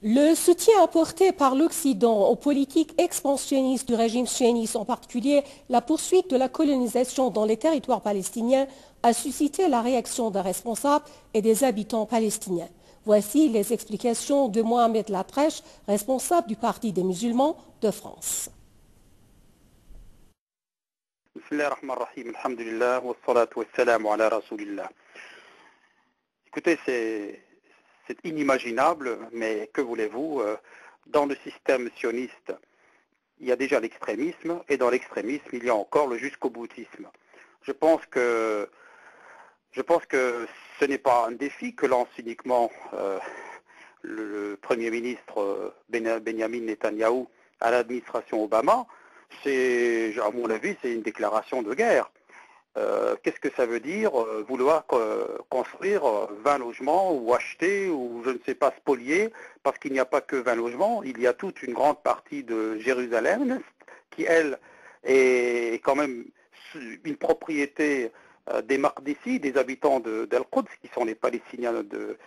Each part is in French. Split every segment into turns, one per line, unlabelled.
Le soutien apporté par l'Occident aux politiques expansionnistes du régime sioniste, en particulier la poursuite de la colonisation dans les territoires palestiniens, a suscité la réaction des responsables et des habitants palestiniens. Voici les explications de Mohamed Latrèche, responsable du Parti des musulmans de France.
Écoutez, c'est inimaginable, mais que voulez-vous, dans le système sioniste, il y a déjà l'extrémisme, et dans l'extrémisme, il y a encore le jusqu'au-boutisme. Je pense que ce n'est pas un défi que lance uniquement le Premier ministre Benjamin Netanyahou à l'administration Obama. À mon avis, c'est une déclaration de guerre. Qu'est-ce que ça veut dire vouloir construire 20 logements ou acheter ou je ne sais pas spolier, parce qu'il n'y a pas que 20 logements, il y a toute une grande partie de Jérusalem qui, elle, est quand même une propriété des Maqdissi, des habitants d'Al-Quds, qui sont les Palestiniens de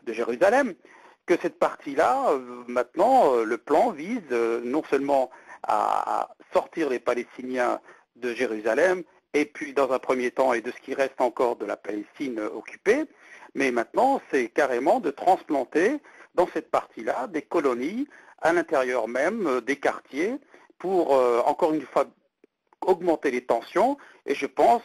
Jérusalem, que cette partie-là, maintenant, le plan vise non seulement à sortir les Palestiniens de Jérusalem, et puis dans un premier temps, et de ce qui reste encore de la Palestine occupée, mais maintenant c'est carrément de transplanter dans cette partie-là des colonies à l'intérieur même des quartiers pour encore une fois augmenter les tensions, et je pense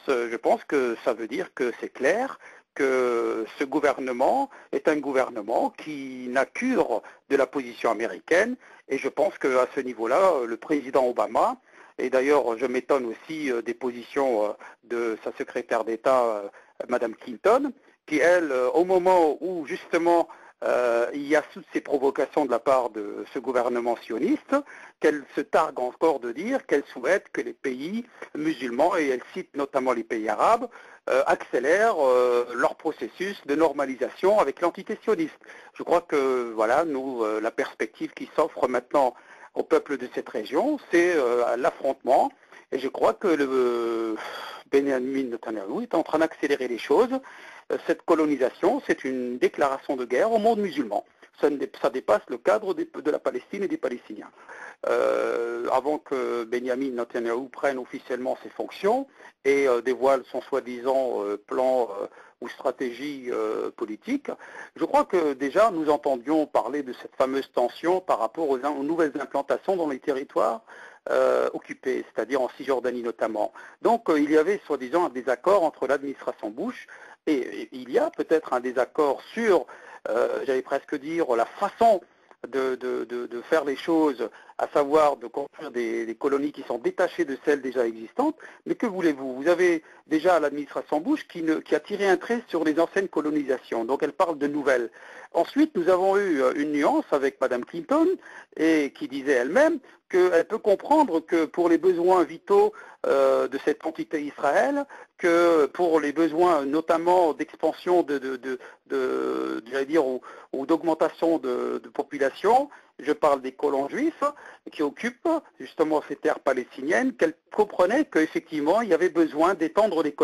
que ça veut dire que c'est clair que ce gouvernement est un gouvernement qui n'a cure de la position américaine, et je pense qu'à ce niveau-là, le président Obama, et d'ailleurs je m'étonne aussi des positions de sa secrétaire d'État, Madame Clinton, qui elle, au moment où justement il y a toutes ces provocations de la part de ce gouvernement sioniste, qu'elle se targue encore de dire qu'elle souhaite que les pays musulmans, et elle cite notamment les pays arabes, accélèrent leur processus de normalisation avec l'entité sioniste. Je crois que voilà, nous, la perspective qui s'offre maintenant au peuple de cette région, c'est l'affrontement, et je crois que le Benjamin Netanyahou est en train d'accélérer les choses. Cette colonisation, c'est une déclaration de guerre au monde musulman. Ça dépasse le cadre de la Palestine et des Palestiniens. Avant que Benjamin Netanyahou prenne officiellement ses fonctions et dévoile son soi-disant plan ou stratégie politique, je crois que déjà nous entendions parler de cette fameuse tension par rapport aux nouvelles implantations dans les territoires occupés, c'est-à-dire en Cisjordanie notamment. Donc il y avait soi-disant un désaccord entre l'administration Bush et il y a peut-être un désaccord sur, j'allais presque dire, la façon de faire les choses, à savoir de construire des colonies qui sont détachées de celles déjà existantes. Mais que voulez-vous? Vous avez déjà l'administration Bush qui a tiré un trait sur les anciennes colonisations, donc elle parle de nouvelles. Ensuite, nous avons eu une nuance avec Madame Clinton, et qui disait elle-même qu'elle peut comprendre que pour les besoins vitaux de cette entité Israël, que pour les besoins notamment d'expansion j'allais dire, ou d'augmentation de population, je parle des colons juifs qui occupent justement ces terres palestiniennes, qu'elle comprenait qu'effectivement il y avait besoin d'étendre les colonies.